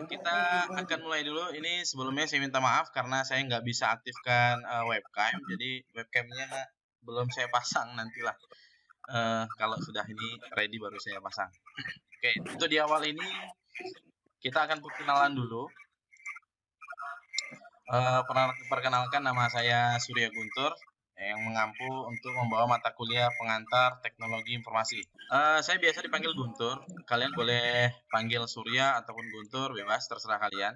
Kita akan mulai dulu. Ini sebelumnya saya minta maaf karena saya nggak bisa aktifkan webcam, jadi webcamnya belum saya pasang, nantilah kalau sudah ini ready baru saya pasang. Oke, untuk di awal ini kita akan perkenalan dulu. Perkenalkan, nama saya Surya Guntur yang mengampu untuk membawa mata kuliah pengantar teknologi informasi. Saya biasa dipanggil Guntur. Kalian boleh panggil Surya ataupun Guntur, bebas terserah kalian.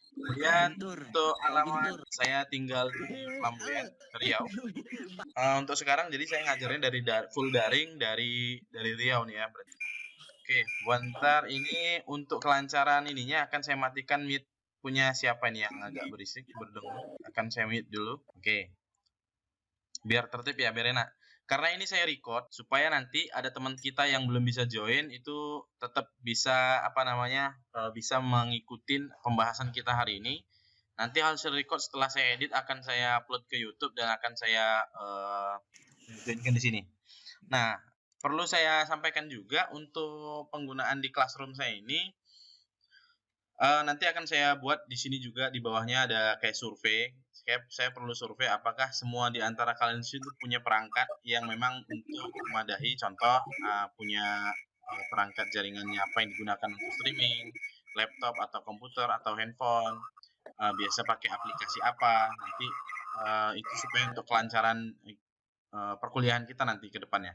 Kemudian untuk alamat, saya tinggal di Flamboyan, Riau. Untuk sekarang jadi saya ngajarin dari full daring dari Riau nih ya. Oke, bentar ini untuk kelancaran ininya akan saya matikan mute punya siapa nih yang agak berisik berdengung. Akan saya mute dulu. Oke. Biar tertib ya, biar enak. Karena ini saya record supaya nanti ada teman kita yang belum bisa join itu tetap bisa bisa mengikuti pembahasan kita hari ini. Nanti hasil record setelah saya edit akan saya upload ke YouTube dan akan saya joinkan di sini. Nah, perlu saya sampaikan juga untuk penggunaan di classroom saya ini nanti akan saya buat di sini juga di bawahnya ada kayak survei. Saya perlu survei apakah semua di antara kalian itu punya perangkat yang memang untuk memadai, contoh punya perangkat jaringannya apa yang digunakan untuk streaming, laptop atau komputer atau handphone, biasa pakai aplikasi apa, nanti itu supaya untuk kelancaran perkuliahan kita nanti ke depannya.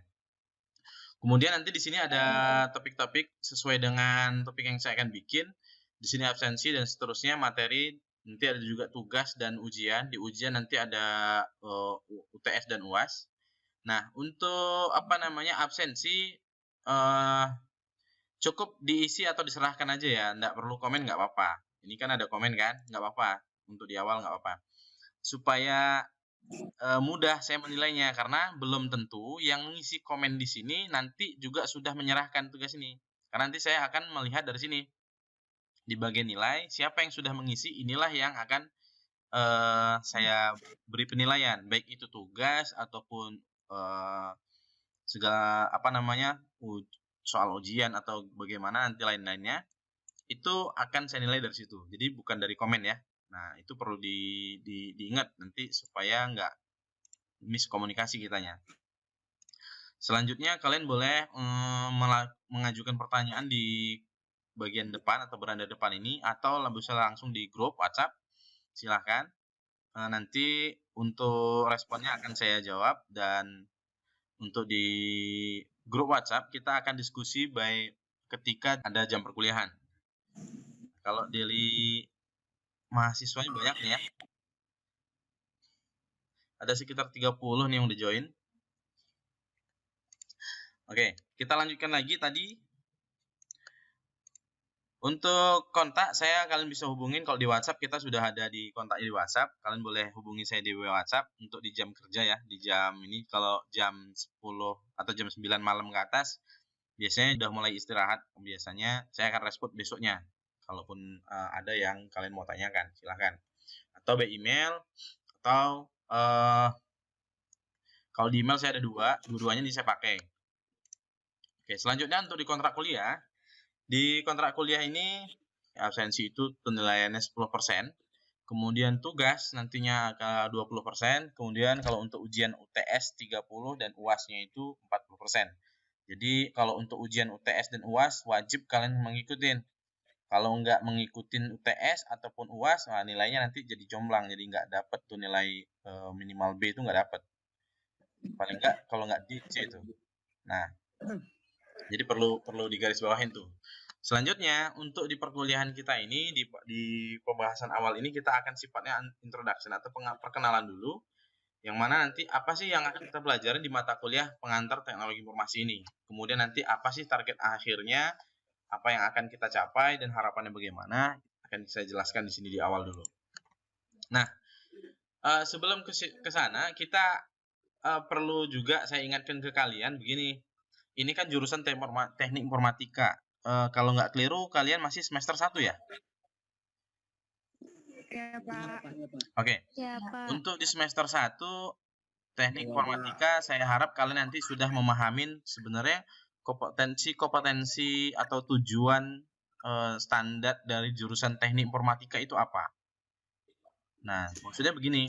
Kemudian nanti di sini ada topik-topik sesuai dengan topik yang saya akan bikin. Di sini absensi dan seterusnya, materi, nanti ada juga tugas dan ujian. Di ujian nanti ada UTS dan UAS. Nah, untuk absensi cukup diisi atau diserahkan aja ya, nggak perlu komen nggak apa-apa. Ini kan ada komen kan, nggak apa-apa. Untuk di awal nggak apa-apa. Supaya mudah saya menilainya karena belum tentu yang mengisi komen di sini nanti juga sudah menyerahkan tugas ini. Karena nanti saya akan melihat dari sini. Di bagian nilai, siapa yang sudah mengisi, inilah yang akan saya beri penilaian, baik itu tugas ataupun segala soal ujian atau bagaimana nanti lain-lainnya, itu akan saya nilai dari situ. Jadi bukan dari komen ya. Nah, itu perlu diingat nanti supaya nggak miskomunikasi kitanya. Selanjutnya, kalian boleh mengajukan pertanyaan di bagian depan atau beranda depan ini, atau bisa langsung di grup WhatsApp, silahkan. Nanti untuk responnya akan saya jawab, dan untuk di grup WhatsApp kita akan diskusi ketika ada jam perkuliahan. Kalau dari mahasiswanya banyak nih ya, ada sekitar 30 nih yang udah join. Oke, kita lanjutkan lagi tadi. Untuk kontak, kalian bisa hubungin kalau di WhatsApp, kita sudah ada di kontaknya di WhatsApp. Kalian boleh hubungi saya di WhatsApp untuk di jam kerja ya. Di jam ini, kalau jam 10 atau jam 9 malam ke atas, biasanya udah mulai istirahat. Biasanya saya akan respon besoknya. Kalaupun ada yang kalian mau tanyakan, silahkan. Atau by email, atau kalau di email saya ada dua-duanya ini saya pakai. Oke, selanjutnya untuk di kontrak kuliah. Di kontrak kuliah ini, absensi itu penilaiannya 10%, kemudian tugas nantinya ke 20%, kemudian kalau untuk ujian UTS 30% dan UAS-nya itu 40%. Jadi kalau untuk ujian UTS dan UAS wajib kalian mengikutin. Kalau nggak mengikutin UTS ataupun UAS, nilainya nanti jadi jomplang, jadi nggak dapat tuh nilai minimal B itu nggak dapat. Paling nggak kalau nggak di C itu. Nah, jadi perlu digarisbawahin tuh. Selanjutnya, untuk di perkuliahan kita ini, di pembahasan awal ini, kita akan sifatnya introduction atau perkenalan dulu, yang mana nanti apa sih yang akan kita pelajari di mata kuliah pengantar teknologi informasi ini. Kemudian nanti apa sih target akhirnya, apa yang akan kita capai, dan harapannya bagaimana, akan saya jelaskan di sini di awal dulu. Nah, sebelum ke sana, kita perlu juga saya ingatkan ke kalian begini. Ini kan jurusan teknik informatika. Kalau nggak keliru, kalian masih semester 1 ya? Ya, Pak. Oke. Ya, Pak. Untuk di semester 1, teknik informatika, saya harap kalian nanti sudah memahamin sebenarnya kompetensi atau tujuan standar dari jurusan teknik informatika itu apa? Nah, maksudnya begini,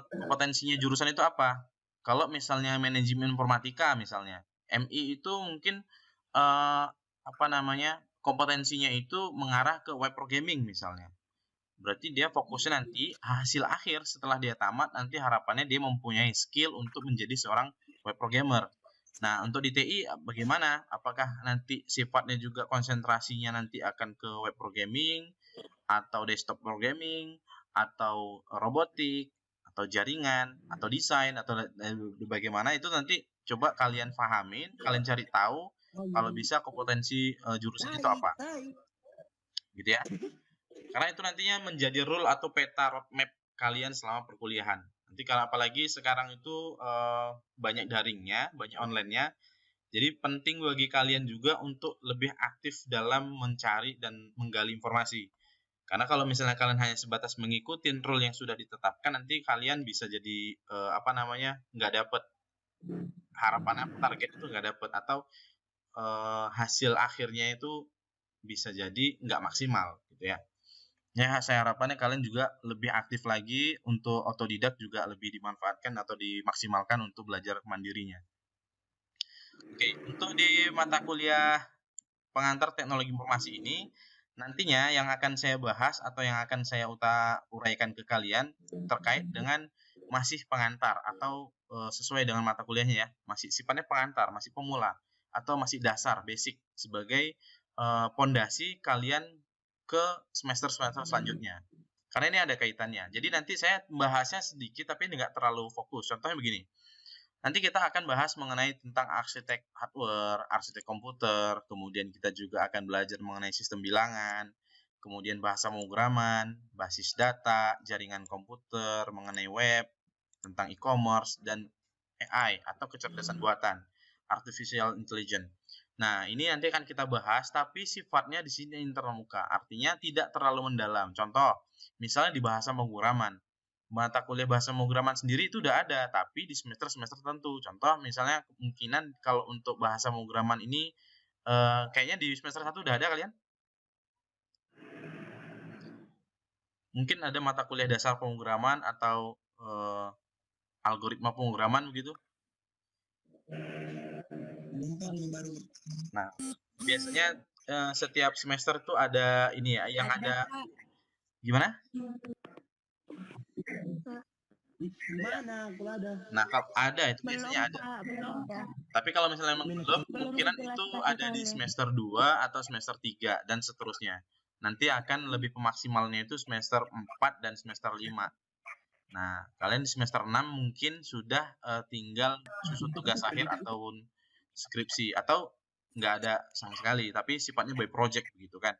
kompetensinya jurusan itu apa? Kalau misalnya manajemen informatika misalnya, MI itu mungkin apa namanya, kompetensinya itu mengarah ke web programming misalnya. Berarti dia fokusnya nanti hasil akhir setelah dia tamat nanti harapannya dia mempunyai skill untuk menjadi seorang web programmer. Nah, untuk di TI bagaimana? Apakah nanti sifatnya juga konsentrasinya nanti akan ke web programming atau desktop programming atau robotik atau jaringan atau desain atau bagaimana itu nanti coba kalian pahamin, kalian cari tahu kalau bisa kompetensi jurusan itu apa. Gitu ya. Karena itu nantinya menjadi rule atau peta roadmap kalian selama perkuliahan. Nanti kalau apalagi sekarang itu banyak daringnya, banyak online-nya. Jadi penting bagi kalian juga untuk lebih aktif dalam mencari dan menggali informasi. Karena kalau misalnya kalian hanya sebatas mengikuti rule yang sudah ditetapkan, nanti kalian bisa jadi apa namanya nggak dapet harapan target itu nggak dapet atau hasil akhirnya itu bisa jadi nggak maksimal gitu ya. Ya, saya harapannya kalian juga lebih aktif lagi untuk otodidak juga lebih dimanfaatkan atau dimaksimalkan untuk belajar mandirinya. Oke, untuk di mata kuliah pengantar teknologi informasi ini, nantinya yang akan saya bahas atau yang akan saya uraikan ke kalian terkait dengan masih pengantar atau sesuai dengan mata kuliahnya ya, masih sifatnya pengantar, masih pemula atau masih dasar, basic sebagai pondasi kalian ke semester-semester selanjutnya. Karena ini ada kaitannya. Jadi nanti saya bahasnya sedikit tapi nggak terlalu fokus. Contohnya begini. Nanti kita akan bahas mengenai tentang arsitek hardware, arsitek komputer, kemudian kita juga akan belajar mengenai sistem bilangan, kemudian bahasa pemrograman, basis data, jaringan komputer, mengenai web, tentang e-commerce, dan AI atau kecerdasan buatan, artificial intelligence. Nah, ini nanti akan kita bahas, tapi sifatnya di sini intermuka, artinya tidak terlalu mendalam. Contoh, misalnya di bahasa pemrograman, mata kuliah bahasa pemrograman sendiri itu udah ada, tapi di semester-semester tertentu. Contoh, misalnya kemungkinan kalau untuk bahasa pemrograman ini, kayaknya di semester 1 udah ada kalian? Mungkin ada mata kuliah dasar pemrograman atau algoritma pemrograman begitu. Nah, biasanya setiap semester tuh ada ini ya, yang ada gimana? Nah, kalau ada itu biasanya ada. Tapi kalau misalnya memang belum, kemungkinan itu ada di semester 2 atau semester 3 dan seterusnya. Nanti akan lebih pemaksimalnya itu semester 4 dan semester 5. Nah, kalian di semester 6 mungkin sudah tinggal susun tugas akhir ataupun skripsi atau nggak ada sama sekali, tapi sifatnya by project begitu kan.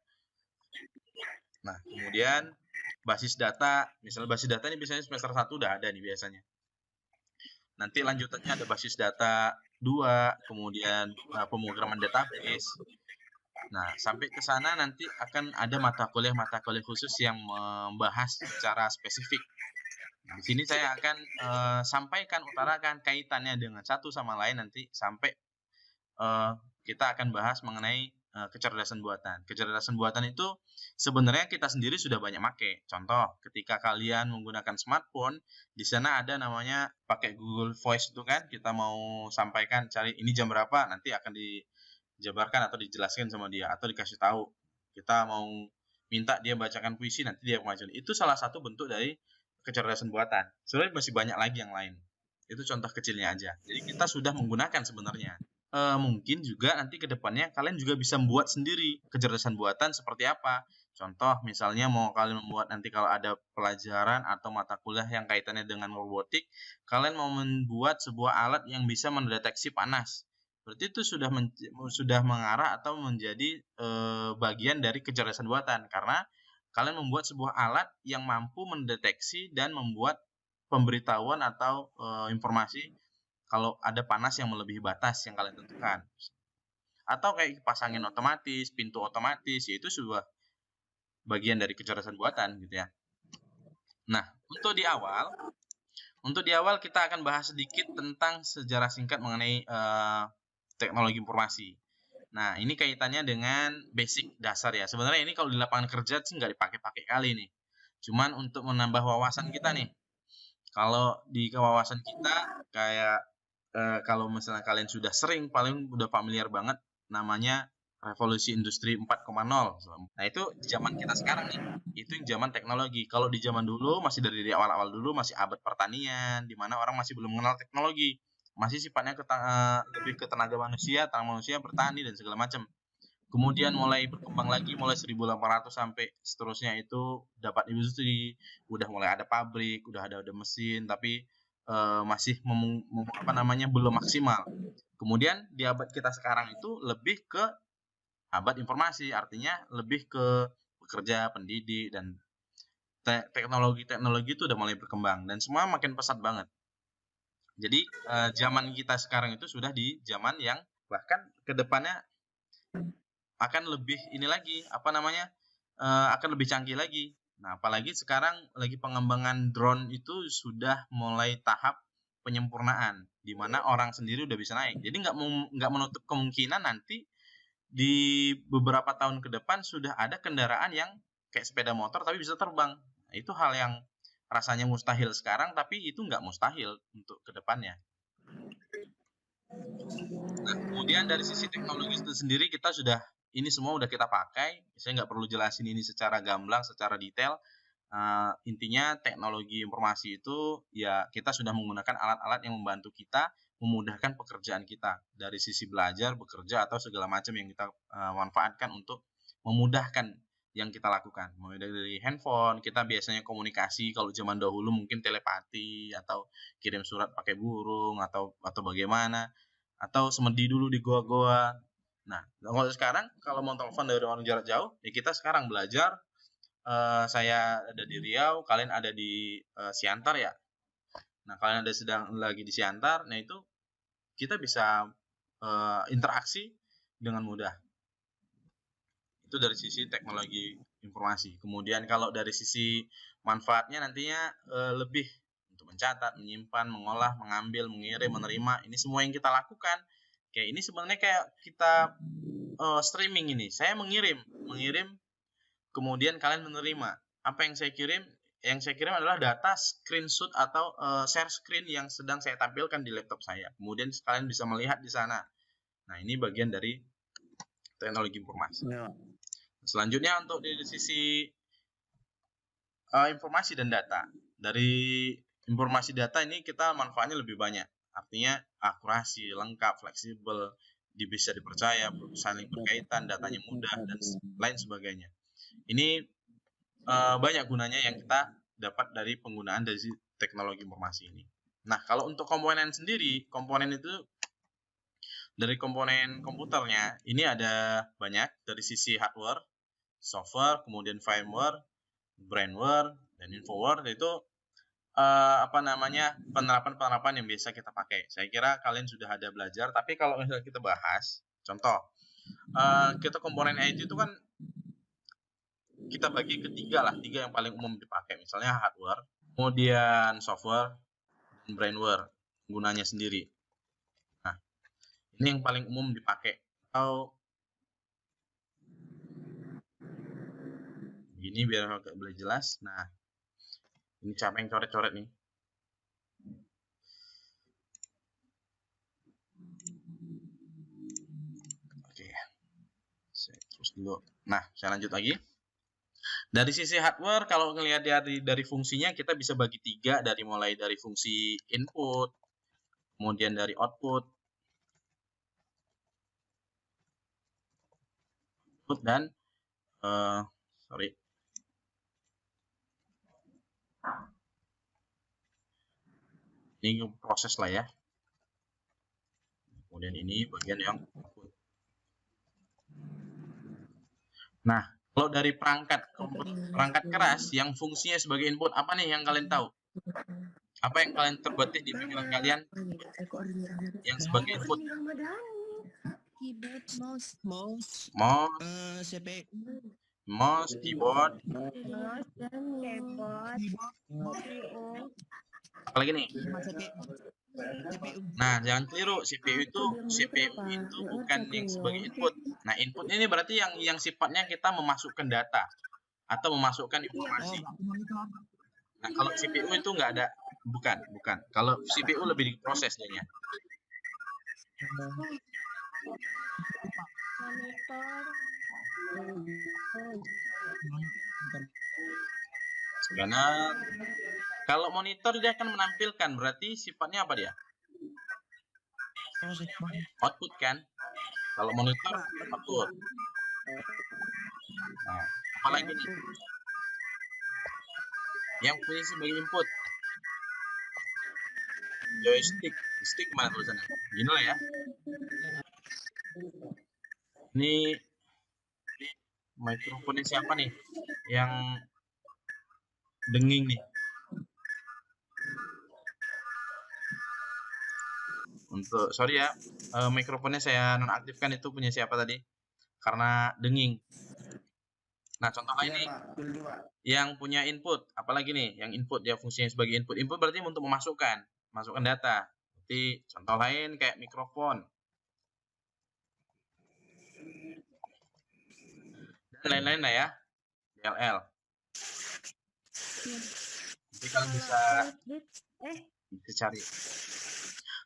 Nah, kemudian basis data, misalnya basis data ini biasanya semester 1 udah ada nih biasanya. Nanti lanjutannya ada basis data 2, kemudian pemrograman database. Nah, sampai ke sana nanti akan ada mata kuliah khusus yang membahas secara spesifik. Nah, di sini saya akan sampaikan, utarakan kaitannya dengan satu sama lain nanti sampai kita akan bahas mengenai kecerdasan buatan. Kecerdasan buatan itu sebenarnya kita sendiri sudah banyak pakai. Contoh, ketika kalian menggunakan smartphone, di sana ada namanya pakai Google Voice itu kan, kita mau sampaikan cari ini jam berapa, nanti akan dijabarkan atau dijelaskan sama dia atau dikasih tahu. Kita mau minta dia bacakan puisi, nanti dia bacakan. Itu salah satu bentuk dari kecerdasan buatan. Sebenarnya masih banyak lagi yang lain. Itu contoh kecilnya aja. Jadi kita sudah menggunakan sebenarnya. Mungkin juga nanti ke depannya kalian juga bisa membuat sendiri kecerdasan buatan seperti apa. Contoh misalnya mau kalian membuat nanti kalau ada pelajaran atau mata kuliah yang kaitannya dengan robotik, kalian mau membuat sebuah alat yang bisa mendeteksi panas. Berarti itu sudah mengarah atau menjadi bagian dari kecerdasan buatan karena kalian membuat sebuah alat yang mampu mendeteksi dan membuat pemberitahuan atau informasi kalau ada panas yang melebihi batas yang kalian tentukan. Atau kayak kipas angin otomatis, pintu otomatis, yaitu sebuah bagian dari kecerdasan buatan gitu ya. Nah, untuk di awal kita akan bahas sedikit tentang sejarah singkat mengenai teknologi informasi. Nah, ini kaitannya dengan basic dasar ya. Sebenarnya ini kalau di lapangan kerja sih nggak dipakai-pakai kali nih. Cuman untuk menambah wawasan kita nih. Kalau di wawasan kita kayak kalau misalnya kalian sudah sering, paling udah familiar banget namanya revolusi industri 4.0. Nah, itu zaman kita sekarang nih. Itu yang zaman teknologi. Kalau di zaman dulu masih dari awal-awal dulu masih abad pertanian, di mana orang masih belum mengenal teknologi. Masih sifatnya lebih ke tenaga manusia, bertani dan segala macam. Kemudian mulai berkembang lagi mulai 1800 sampai seterusnya itu dapat industri, udah mulai ada pabrik, udah ada mesin, tapi masih belum maksimal. Kemudian di abad kita sekarang itu lebih ke abad informasi, artinya lebih ke pekerja, pendidik, dan teknologi-teknologi itu udah mulai berkembang dan semua makin pesat banget. Jadi zaman kita sekarang itu sudah di zaman yang bahkan kedepannya akan lebih ini lagi, akan lebih canggih lagi. Nah, apalagi sekarang lagi pengembangan drone itu sudah mulai tahap penyempurnaan, di mana orang sendiri udah bisa naik. Jadi nggak menutup kemungkinan nanti di beberapa tahun ke depan sudah ada kendaraan yang kayak sepeda motor tapi bisa terbang. Nah, itu hal yang rasanya mustahil sekarang, tapi itu nggak mustahil untuk kedepannya. Nah, kemudian dari sisi teknologi itu sendiri kita sudah ini semua udah kita pakai. Saya nggak perlu jelasin ini secara gamblang, secara detail. Intinya teknologi informasi itu ya kita sudah menggunakan alat-alat yang membantu kita memudahkan pekerjaan kita dari sisi belajar, bekerja atau segala macam yang kita manfaatkan untuk memudahkan yang kita lakukan. Mulai dari handphone, kita biasanya komunikasi kalau zaman dahulu mungkin telepati atau kirim surat pakai burung atau bagaimana atau semedi dulu di goa-goa. Nah, kalau sekarang kalau mau telepon dari orang jarak jauh, ya kita sekarang belajar. Saya ada di Riau, kalian ada di Siantar ya. Nah, kalian ada sedang lagi di Siantar, nah itu kita bisa interaksi dengan mudah. Itu dari sisi teknologi informasi. Kemudian kalau dari sisi manfaatnya nantinya lebih untuk mencatat, menyimpan, mengolah, mengambil, mengirim, menerima, ini semua yang kita lakukan. Kayak ini sebenarnya kayak kita streaming ini. Saya mengirim, kemudian kalian menerima. Apa yang saya kirim? Yang saya kirim adalah data screenshot atau share screen yang sedang saya tampilkan di laptop saya. Kemudian kalian bisa melihat di sana. Nah, ini bagian dari teknologi informasi. Selanjutnya untuk di sisi informasi dan data. Dari informasi data ini kita manfaatnya lebih banyak. Artinya akurasi, lengkap, fleksibel, bisa dipercaya, saling berkaitan, datanya mudah, dan lain sebagainya. Ini banyak gunanya yang kita dapat dari penggunaan dari teknologi informasi ini. Nah, kalau untuk komponen sendiri, komponen itu dari komponen komputernya, ini ada banyak dari sisi hardware, software, kemudian firmware, brainware, dan infoware, itu penerapan-penerapan yang biasa kita pakai. Saya kira kalian sudah ada belajar, tapi kalau misalnya kita bahas, contoh, kita komponen IT itu kan kita bagi ke tiga yang paling umum dipakai. Misalnya hardware, kemudian software, dan brainware, gunanya sendiri. Nah, ini yang paling umum dipakai. Atau begini biar agak boleh jelas. Nah, ini siapa yang coret-coret nih? Oke, saya terus dulu. Nah, saya lanjut lagi. Dari sisi hardware, kalau ngelihat dari fungsinya, kita bisa bagi tiga, mulai dari fungsi input, kemudian dari output, dan ini proses lah ya. Kemudian ini bagian yang output. Nah, kalau dari perangkat keras yang fungsinya sebagai input, apa nih yang kalian tahu? Apa yang kalian terbetik di pikiran kalian yang sebagai input? Keyboard, mouse, keyboard, apa lagi nih? CPU. Nah, jangan keliru. CPU Aku bilang dulu kenapa? itu Nggak ngerti bukan aku yang yo. sebagai input. Nah, input ini berarti yang sifatnya kita memasukkan data atau memasukkan informasi. Nah, kalau CPU itu nggak ada, bukan. Kalau CPU lebih diproses jadinya. Scanner. Kalau monitor dia akan menampilkan, berarti sifatnya apa dia? Output kan? Kalau monitor output. Nah, apalagi nih? Yang punya sebagai input. Joystick. Stick mana tulisannya? Gini lah ya. Ini mikrofonnya siapa nih? Yang denging nih. Untuk sorry ya, mikrofonnya saya nonaktifkan, itu punya siapa tadi? Karena denging. Nah, contohnya ini yang punya input, apalagi nih yang input, dia fungsinya sebagai input. Input berarti untuk masukkan data. Jadi contoh lain kayak mikrofon dan lain-lain lah ya, DLL. Nanti kalian bisa cari.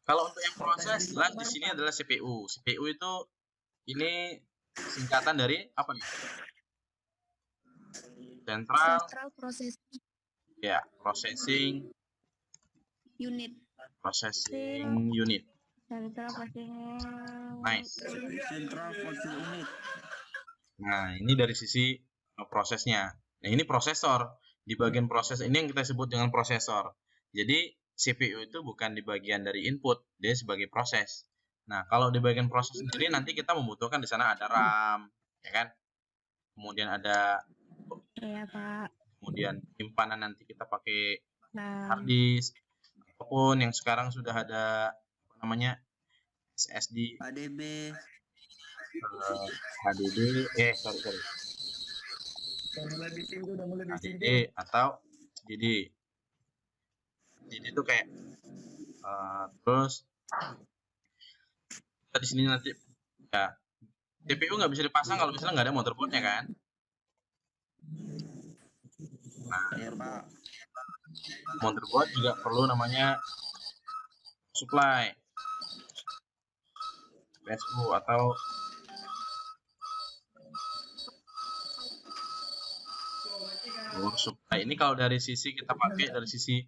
Kalau untuk yang proses, jelas di sini adalah CPU. CPU itu ini singkatan dari apa nih? Central Processing ya, processing unit. unit. Central processing. Nice. Central processing unit. Nah, ini dari sisi prosesnya. Nah, ini prosesor. Di bagian proses ini yang kita sebut dengan prosesor. Jadi, CPU itu bukan di bagian dari input, dia sebagai proses. Nah, kalau di bagian proses sendiri nanti kita membutuhkan di sana ada RAM, ya kan? Kemudian ada Iya, Pak. kemudian simpanan nanti kita pakai Nah, hard disk ataupun yang sekarang sudah ada apa namanya? SSD, HDD. sorry. HDD atau DD. DD itu kayak terus kita di sini nanti ya CPU nggak bisa dipasang kalau misalnya nggak ada motherboardnya kan. Nah, Ya, Pak. motherboard juga perlu namanya supply PSU atau power supply. Ini kalau dari sisi kita pakai dari sisi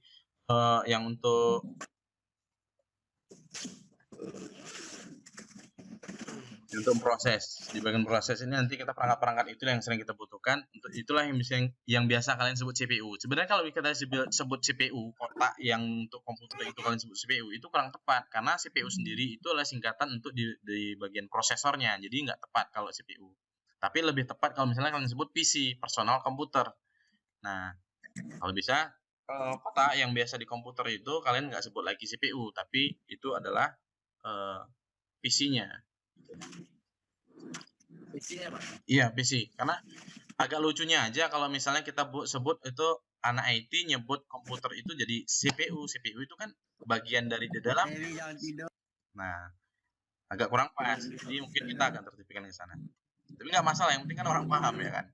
yang untuk proses. Di bagian proses ini nanti kita perangkat-perangkat itu yang sering kita butuhkan. Untuk itulah yang biasa kalian sebut CPU. Sebenarnya kalau kita sebut CPU, kotak yang untuk komputer itu kalian sebut CPU, itu kurang tepat karena CPU sendiri itu adalah singkatan untuk di bagian prosesornya. Jadi nggak tepat kalau CPU. Tapi lebih tepat kalau misalnya kalian sebut PC, personal computer. Nah, kalau bisa kotak yang biasa di komputer itu kalian nggak sebut lagi CPU, tapi itu adalah PC-nya. Iya, PC. Karena agak lucunya aja kalau misalnya kita sebut itu anak IT nyebut komputer itu jadi CPU. CPU itu kan bagian dari di dalam. Nah, agak kurang pas. Jadi mungkin kita akan tertipkan ke sana. Tapi nggak masalah, yang penting kan orang paham ya kan.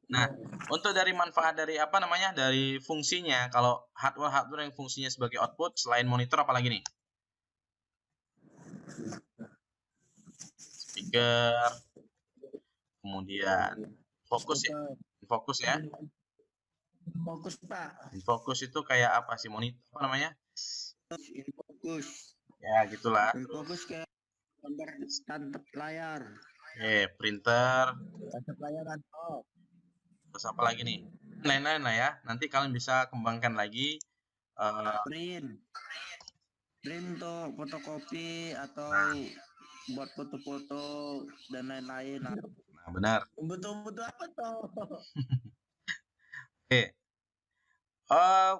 Nah, untuk dari manfaat dari apa namanya, dari fungsinya, kalau hardware yang fungsinya sebagai output selain monitor apalagi nih? Speaker, kemudian fokus ya, fokus Pak. Fokus itu kayak apa sih, monitor apa namanya? Fokus. Ya gitulah. Fokus kayak gambar tantep layar. Printer. Tantep layar laptop. Terus apa lagi nih? Lain-lain lah ya. Nanti kalian bisa kembangkan lagi. Print tuh fotokopi atau buat foto-foto dan lain-lain. Nah, benar. Butuh apa tuh? Oke.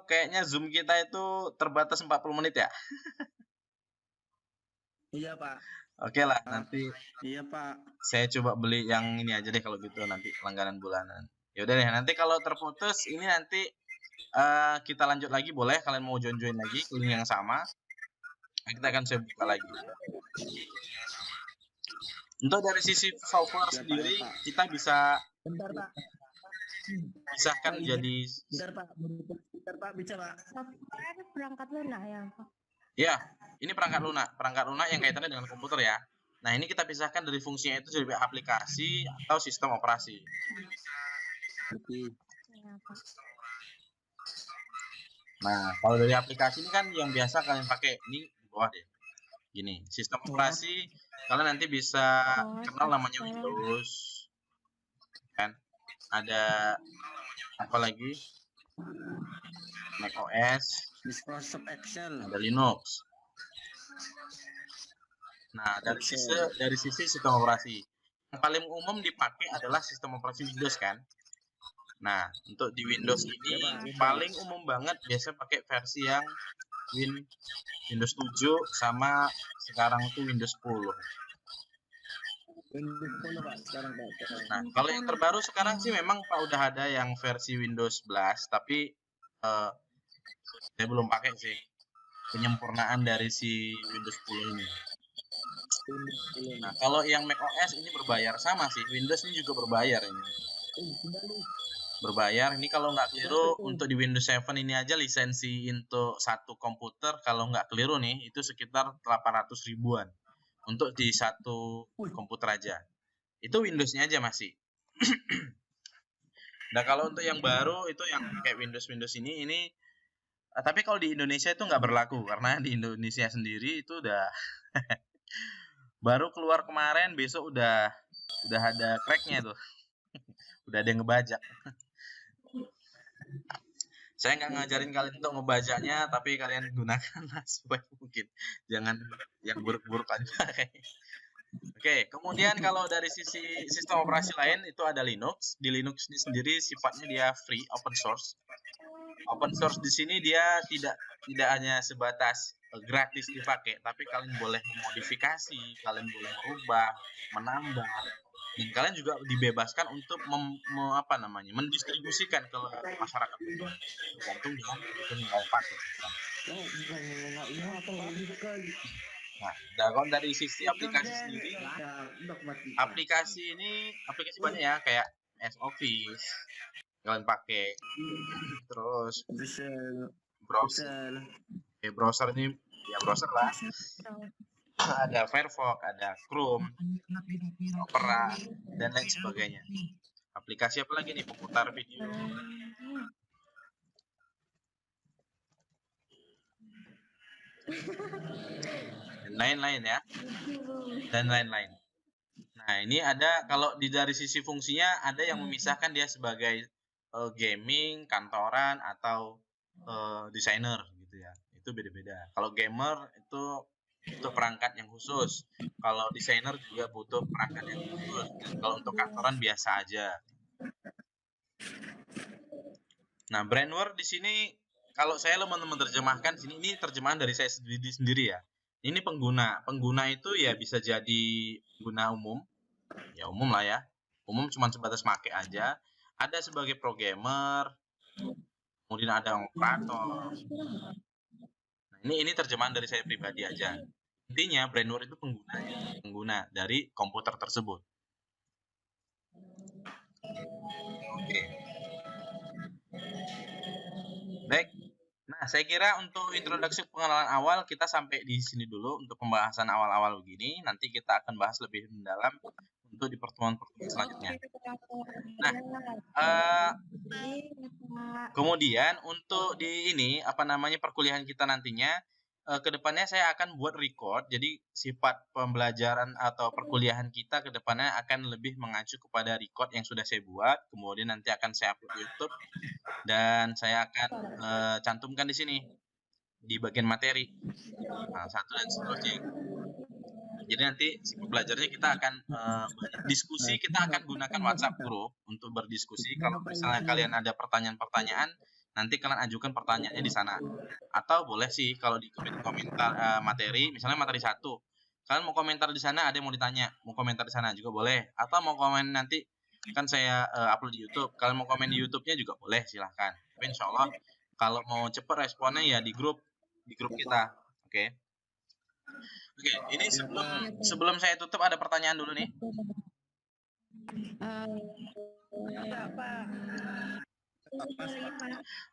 Kayaknya Zoom kita itu terbatas 40 menit ya. Iya, Pak. Oke lah, nanti Iya, Pak. saya coba beli yang ini aja deh kalau gitu, nanti langganan bulanan. Ya udah deh, nanti kalau terputus ini nanti Kita lanjut lagi boleh, kalian mau join lagi ke link yang sama. Nah, kita akan saya buka lagi. Untuk dari sisi software Ya, Pak, sendiri, ya, Pak. kita bisa Bentar, Pak. pisahkan jadi Bentar, Pak. Bentar, Pak. Bisa, Pak. Software perangkat lunak ya, Pak. ya, ini perangkat lunak yang kaitannya dengan komputer ya. Nah, ini kita pisahkan dari fungsinya itu jadi aplikasi atau sistem operasi. Oke. Ya, Pak. Nah, kalau dari aplikasi ini kan yang biasa kalian pakai, ini di bawah deh. Gini, sistem operasi kalian nanti bisa kenal namanya Windows, kan? Ada apa lagi? Mac OS, Microsoft Excel. ada Linux. Nah, dari sisi sistem operasi, yang paling umum dipakai adalah sistem operasi Windows kan. Nah, untuk di Windows ini paling umum banget biasa pakai versi yang Windows 7 sama sekarang itu Windows 10. Windows 10, Pak. Sekarang, Pak. Nah, kalau yang terbaru sekarang sih memang Pak udah ada yang versi Windows 11, tapi saya belum pakai sih penyempurnaan dari si Windows 10 ini. Windows 10. Nah, kalau yang Mac OS ini berbayar sama sih, Windows ini juga berbayar ini. Berbayar. Ini kalau nggak keliru untuk di Windows 7 ini aja lisensi untuk satu komputer kalau nggak keliru nih itu sekitar 800 ribuan untuk di satu komputer aja. Itu Windows-nya aja masih. Nah, kalau untuk yang baru itu yang kayak Windows ini tapi kalau di Indonesia itu nggak berlaku karena di Indonesia sendiri itu udah baru keluar kemarin, besok udah ada cracknya tuh. Udah ada yang ngebajak. Saya nggak ngajarin kalian untuk ngebajaknya, tapi kalian gunakanlah supaya mungkin jangan yang buruk-buruk aja. Oke, kemudian kalau dari sisi sistem operasi lain itu ada Linux. Di Linux ini sendiri sifatnya dia free, open source. Open source di sini dia tidak hanya sebatas gratis dipakai, tapi kalian boleh memodifikasi, kalian boleh merubah, menambah, dan kalian juga dibebaskan untuk mendistribusikan ke masyarakat tergantung dengan kebutuhan yang kalian pakai. Nah, kalau dari sisi aplikasi sendiri, aplikasi banyak ya, kayak Office kalian pakai, terus browser ini ya browser lah, ada Firefox, ada Chrome, Opera, dan lain sebagainya. Aplikasi apa lagi nih, pemutar video, dan lain-lain ya, dan lain-lain. Nah, ini ada kalau dari sisi fungsinya ada yang memisahkan dia sebagai gaming, kantoran, atau desainer gitu ya. Itu beda-beda. Kalau gamer itu butuh perangkat yang khusus. Kalau desainer juga butuh perangkat yang khusus. Dan kalau untuk kantoran biasa aja. Nah, brainware di sini kalau saya teman-teman terjemahkan sini, ini terjemahan dari saya sendiri ya. Ini pengguna. Pengguna itu ya bisa jadi pengguna umum. Ya umum lah ya. Umum cuma sebatas pakai aja. Ada sebagai programmer. Kemudian ada operator. Nah, ini terjemahan dari saya pribadi aja. Intinya brainware itu pengguna dari komputer tersebut. Oke. Baik. Nah, saya kira untuk introduksi pengenalan awal kita sampai di sini dulu untuk pembahasan awal-awal begini. Nanti kita akan bahas lebih mendalam untuk di pertemuan-pertemuan selanjutnya. Nah, kemudian untuk di perkuliahan kita nantinya, kedepannya saya akan buat record. Jadi sifat pembelajaran atau perkuliahan kita kedepannya akan lebih mengacu kepada record yang sudah saya buat. Kemudian nanti akan saya upload di YouTube dan saya akan cantumkan di sini di bagian materi. Nah, satu dan seterusnya. Jadi nanti si pembelajarnya kita akan diskusi, kita akan gunakan WhatsApp group untuk berdiskusi. Kalau misalnya kalian ada pertanyaan-pertanyaan, nanti kalian ajukan pertanyaannya di sana. Atau boleh sih kalau di komentar materi, misalnya materi 1, kalian mau komentar di sana, ada yang mau ditanya, mau komentar di sana juga boleh. Atau mau komen nanti kan saya upload di YouTube, kalian mau komen di YouTube-nya juga boleh, silahkan. Tapi insya Allah kalau mau cepat responnya ya di grup kita. Oke. Oke, ini sebelum saya tutup ada pertanyaan dulu nih.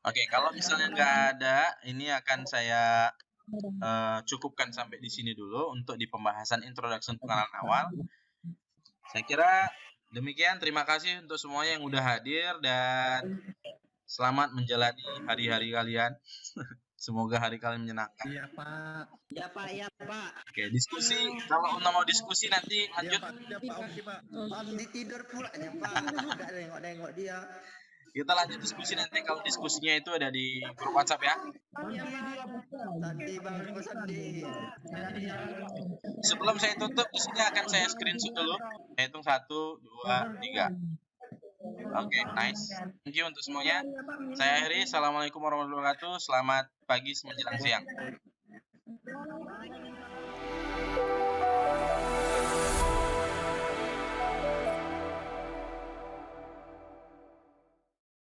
Oke, kalau misalnya nggak ada, ini akan saya cukupkan sampai di sini dulu untuk di pembahasan introduction pengenalan awal. Saya kira demikian. Terima kasih untuk semuanya yang udah hadir dan selamat menjalani hari-hari kalian. Semoga hari kalian menyenangkan. Iya Pak. Ya Pak, ya Pak. Oke, diskusi. Kalau mau diskusi nanti lanjut. Iya Pak, oke Pak. Mandi tidur pula ya Pak. Nggak nengok-nengok dia. Kita lanjut diskusi nanti. Kalau diskusinya itu ada di grup WhatsApp ya. Sandi Bang Ringo Sandi. Sebelum saya tutup, di sini akan saya screenshot dulu. Saya hitung 1, 2, 3. Oke, nice. Thank you untuk semuanya. Saya akhiri. Assalamualaikum warahmatullahi wabarakatuh. Selamat pagi menjelang siang.